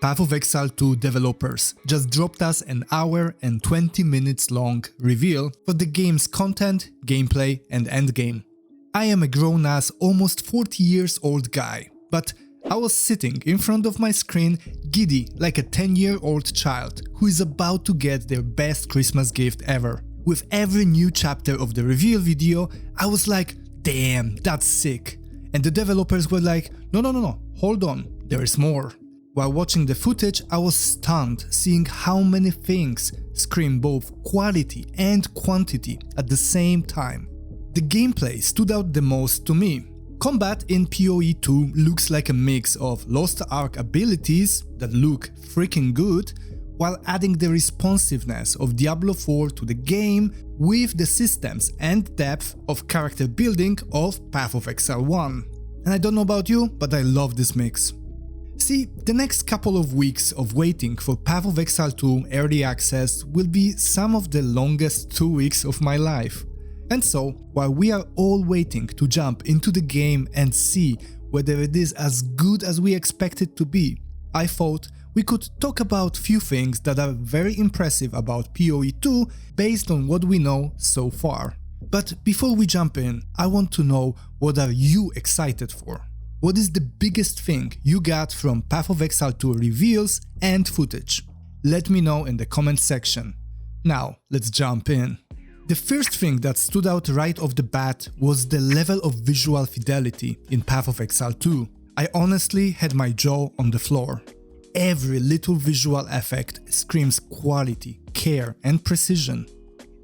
Path of Exile 2 developers just dropped us an hour and 20 minutes long reveal for the game's content, gameplay and endgame. I am a grown-ass, almost 40 years old guy, but I was sitting in front of my screen giddy like a 10-year-old child who is about to get their best Christmas gift ever. With every new chapter of the reveal video, I was like, damn, that's sick. And the developers were like, no, hold on, there is more. While watching the footage, I was stunned seeing how many things scream both quality and quantity at the same time. The gameplay stood out the most to me. Combat in PoE 2 looks like a mix of Lost Ark abilities that look freaking good, while adding the responsiveness of Diablo 4 to the game with the systems and depth of character building of Path of Exile 1. And I don't know about you, but I love this mix. See, the next couple of weeks of waiting for Path of Exile 2 early access will be some of the longest 2 weeks of my life. And so, while we are all waiting to jump into the game and see whether it is as good as we expect it to be, I thought we could talk about few things that are very impressive about PoE 2 based on what we know so far. But before we jump in, I want to know, what are you excited for? What is the biggest thing you got from Path of Exile 2 reveals and footage? Let me know in the comment section. Now, let's jump in. The first thing that stood out right off the bat was the level of visual fidelity in Path of Exile 2. I honestly had my jaw on the floor. Every little visual effect screams quality, care and precision.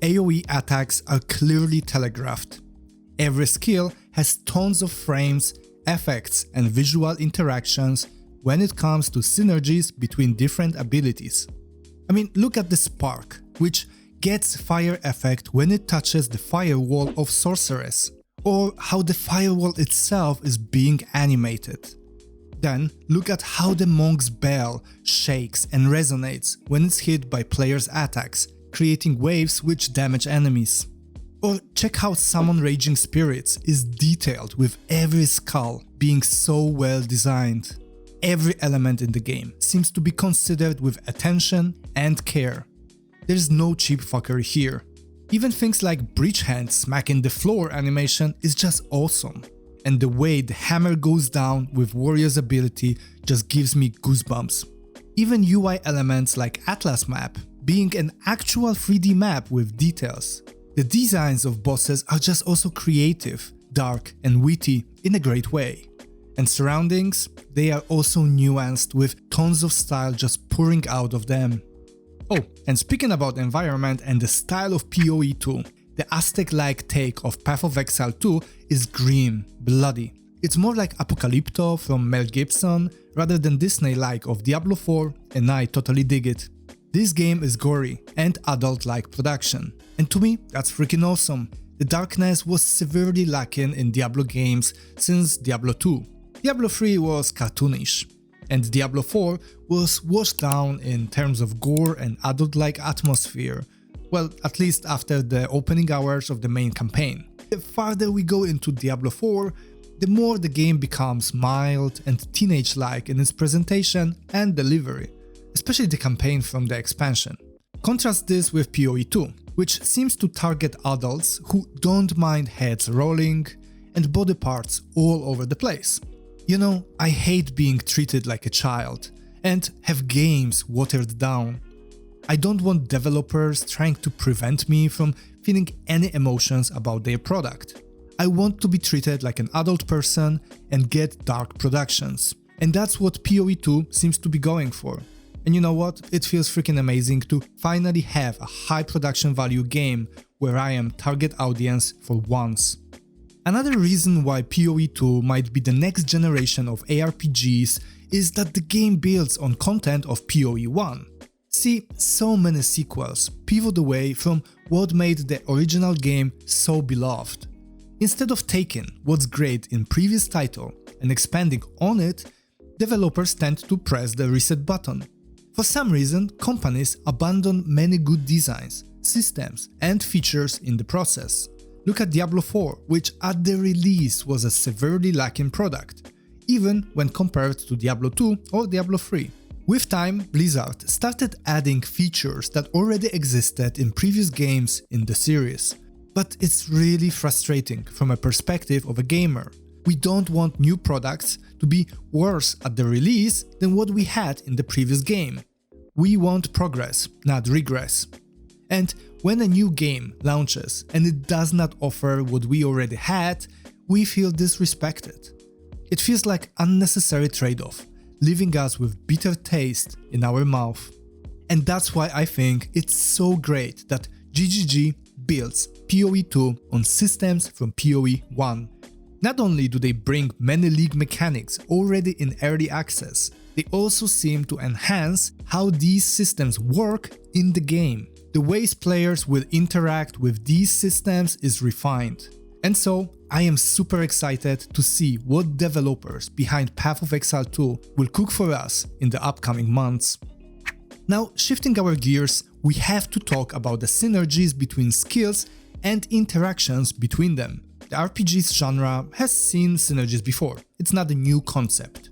AoE attacks are clearly telegraphed. Every skill has tons of frames, effects and visual interactions when it comes to synergies between different abilities. I mean, look at the spark, which gets fire effect when it touches the firewall of Sorceress, or how the firewall itself is being animated. Then look at how the monk's bell shakes and resonates when it's hit by players' attacks, creating waves which damage enemies. Or check how Summon Raging Spirits is detailed, with every skull being so well designed. Every element in the game seems to be considered with attention and care. There's no cheap fuckery here. Even things like Breach Hand smacking the floor animation is just awesome. And the way the hammer goes down with Warrior's ability just gives me goosebumps. Even UI elements like Atlas Map being an actual 3D map with details. The designs of bosses are just also creative, dark and witty in a great way. And surroundings, they are also nuanced with tons of style just pouring out of them. Oh, and speaking about environment and the style of PoE 2, the Aztec-like take of Path of Exile 2 is grim, bloody. It's more like Apocalypto from Mel Gibson rather than Disney-like of Diablo 4, and I totally dig it. This game is gory and adult-like production, and to me that's freaking awesome. The darkness was severely lacking in Diablo games since Diablo 2. Diablo 3 was cartoonish, and Diablo 4 was washed down in terms of gore and adult-like atmosphere, well, at least after the opening hours of the main campaign. The farther we go into Diablo 4, the more the game becomes mild and teenage-like in its presentation and delivery, especially the campaign from the expansion. Contrast this with PoE 2, which seems to target adults who don't mind heads rolling and body parts all over the place. You know, I hate being treated like a child and have games watered down. I don't want developers trying to prevent me from feeling any emotions about their product. I want to be treated like an adult person and get dark productions. And that's what PoE 2 seems to be going for. And you know what? It feels freaking amazing to finally have a high production value game where I am target audience for once. Another reason why PoE 2 might be the next generation of ARPGs is that the game builds on content of PoE 1. See, so many sequels pivot away from what made the original game so beloved. Instead of taking what's great in previous title and expanding on it, developers tend to press the reset button. For some reason, companies abandon many good designs, systems and features in the process. Look at Diablo 4, which at the release was a severely lacking product, even when compared to Diablo 2 or Diablo 3. With time, Blizzard started adding features that already existed in previous games in the series. But it's really frustrating from a perspective of a gamer. We don't want new products to be worse at the release than what we had in the previous game. We want progress, not regress. And when a new game launches and it does not offer what we already had, we feel disrespected. It feels like unnecessary trade-off, leaving us with bitter taste in our mouth. And that's why I think it's so great that GGG builds PoE 2 on systems from PoE 1. Not only do they bring many league mechanics already in early access, they also seem to enhance how these systems work in the game. The ways players will interact with these systems is refined. And so, I am super excited to see what developers behind Path of Exile 2 will cook for us in the upcoming months. Now, shifting our gears, we have to talk about the synergies between skills and interactions between them. The RPG's genre has seen synergies before, it's not a new concept.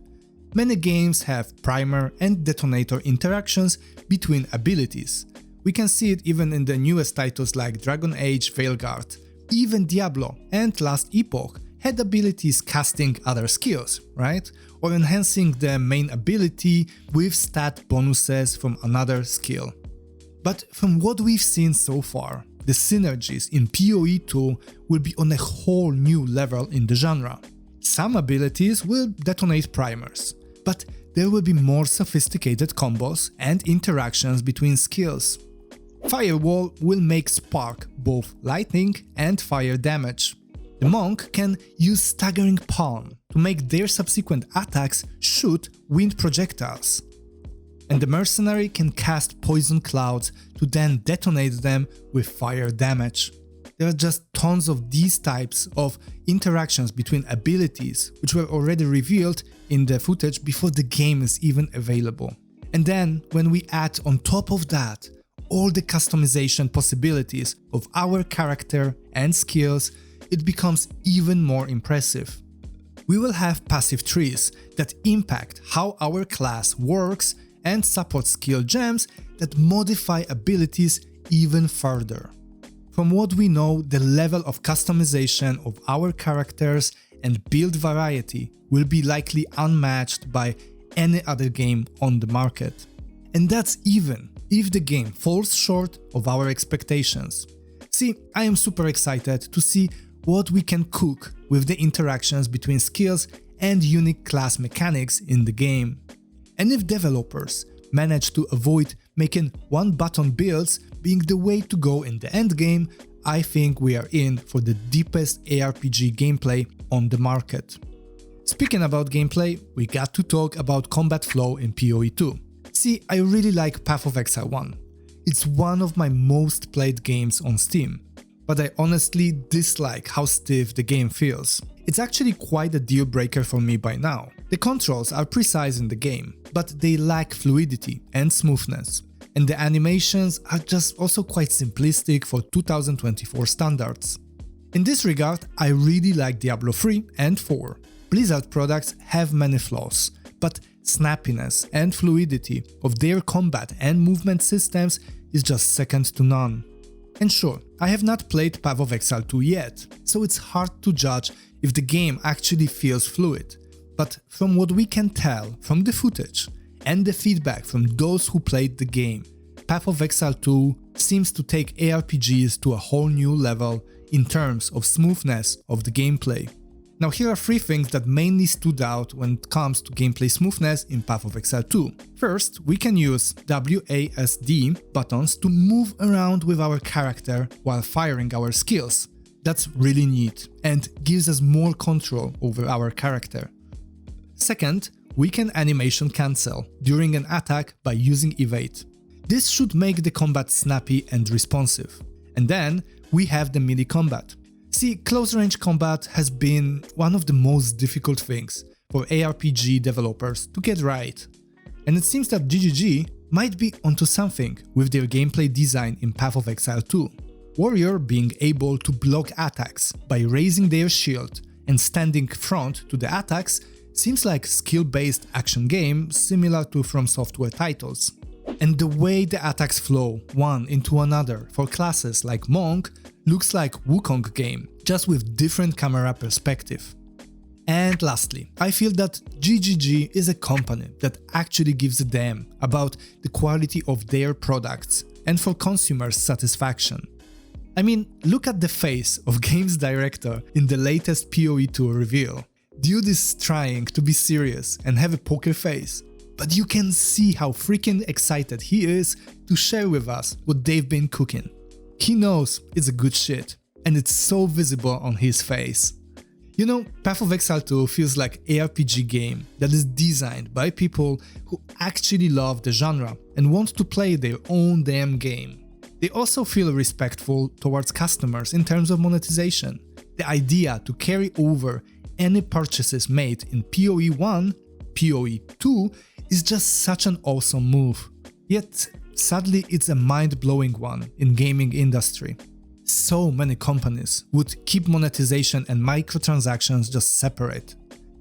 Many games have primer and detonator interactions between abilities. We can see it even in the newest titles like Dragon Age Veilguard. Even Diablo and Last Epoch had abilities casting other skills, right? Or enhancing the main ability with stat bonuses from another skill. But from what we've seen so far, the synergies in PoE 2 will be on a whole new level in the genre. Some abilities will detonate primers, but there will be more sophisticated combos and interactions between skills. Firewall will make spark both lightning and fire damage. The monk can use staggering palm to make their subsequent attacks shoot wind projectiles. And the mercenary can cast poison clouds to then detonate them with fire damage. There are just tons of these types of interactions between abilities which were already revealed in the footage before the game is even available. And then when we add on top of that all the customization possibilities of our character and skills, it becomes even more impressive. We will have passive trees that impact how our class works and support skill gems that modify abilities even further. From what we know, the level of customization of our characters and build variety will be likely unmatched by any other game on the market. And that's even if the game falls short of our expectations. See, I am super excited to see what we can cook with the interactions between skills and unique class mechanics in the game. And if developers manage to avoid making one-button builds being the way to go in the endgame, I think we are in for the deepest ARPG gameplay on the market. Speaking about gameplay, we got to talk about combat flow in PoE 2. See, I really like Path of Exile 1. It's one of my most played games on Steam, but I honestly dislike how stiff the game feels. It's actually quite a deal breaker for me by now. The controls are precise in the game, but they lack fluidity and smoothness. And the animations are just also quite simplistic for 2024 standards. In this regard, I really like Diablo 3 and 4. Blizzard products have many flaws, but snappiness and fluidity of their combat and movement systems is just second to none. And sure, I have not played Path of Exile 2 yet, so it's hard to judge if the game actually feels fluid. But from what we can tell from the footage and the feedback from those who played the game, Path of Exile 2 seems to take ARPGs to a whole new level in terms of smoothness of the gameplay. Now here are 3 things that mainly stood out when it comes to gameplay smoothness in Path of Exile 2. First, we can use WASD buttons to move around with our character while firing our skills. That's really neat and gives us more control over our character. Second, we can animation cancel during an attack by using evade. This should make the combat snappy and responsive. And then we have the melee combat. See, close range combat has been one of the most difficult things for ARPG developers to get right. And it seems that GGG might be onto something with their gameplay design in Path of Exile 2. Warrior being able to block attacks by raising their shield and standing front to the attacks seems like skill-based action game similar to From Software titles. And the way the attacks flow one into another for classes like Monk looks like Wukong game, just with different camera perspective. And lastly, I feel that GGG is a company that actually gives a damn about the quality of their products and for consumers' satisfaction. I mean, look at the face of games director in the latest PoE 2 reveal. Dude is trying to be serious and have a poker face, but you can see how freaking excited he is to share with us what they've been cooking. He knows it's a good shit, and it's so visible on his face. You know, Path of Exile 2 feels like an RPG game that is designed by people who actually love the genre and want to play their own damn game. They also feel respectful towards customers in terms of monetization. The idea to carry over any purchases made in PoE 1, PoE 2 is just such an awesome move. Yet, sadly, it's a mind-blowing one in gaming industry. So many companies would keep monetization and microtransactions just separate.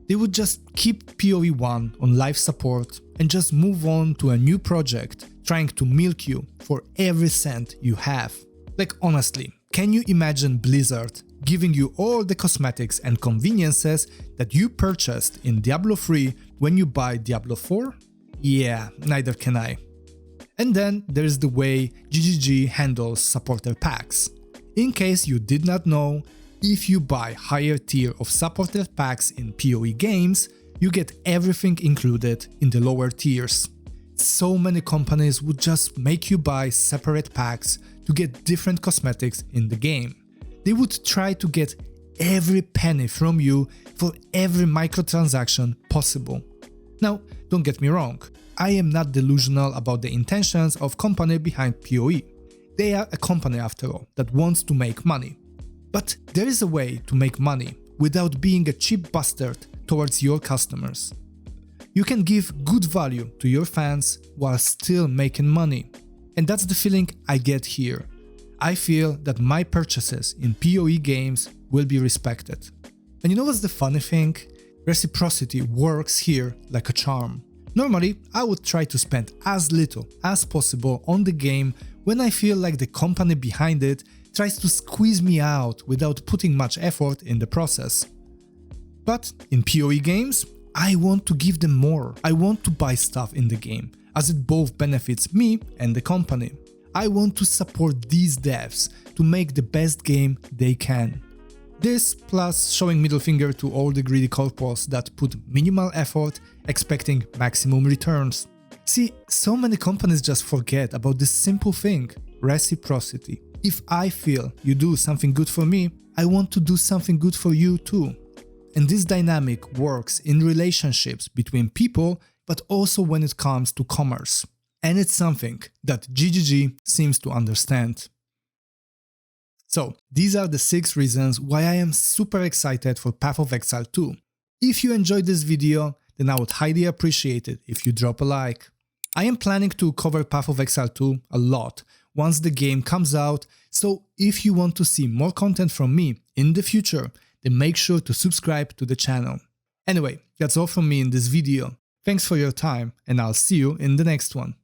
They would just keep PoE 1 on live support and just move on to a new project trying to milk you for every cent you have. Like honestly, can you imagine Blizzard giving you all the cosmetics and conveniences that you purchased in Diablo 3 when you buy Diablo 4? Yeah, neither can I. And then there's the way GGG handles supporter packs. In case you did not know, if you buy higher tier of supporter packs in PoE games, you get everything included in the lower tiers. So many companies would just make you buy separate packs to get different cosmetics in the game. They would try to get every penny from you for every microtransaction possible. Now, don't get me wrong, I am not delusional about the intentions of company behind PoE. They are a company after all that wants to make money. But there is a way to make money without being a cheap bastard towards your customers. You can give good value to your fans while still making money. And that's the feeling I get here. I feel that my purchases in PoE games will be respected. And you know what's the funny thing? Reciprocity works here like a charm. Normally, I would try to spend as little as possible on the game when I feel like the company behind it tries to squeeze me out without putting much effort in the process. But in PoE games, I want to give them more. I want to buy stuff in the game, as it both benefits me and the company. I want to support these devs to make the best game they can. This plus showing middle finger to all the greedy corpos that put minimal effort expecting maximum returns. See, so many companies just forget about this simple thing, reciprocity. If I feel you do something good for me, I want to do something good for you too. And this dynamic works in relationships between people, but also when it comes to commerce. And it's something that GGG seems to understand. So, these are the 6 reasons why I am super excited for Path of Exile 2. If you enjoyed this video, then I would highly appreciate it if you drop a like. I am planning to cover Path of Exile 2 a lot once the game comes out, so if you want to see more content from me in the future, then make sure to subscribe to the channel. Anyway, that's all from me in this video. Thanks for your time, and I'll see you in the next one.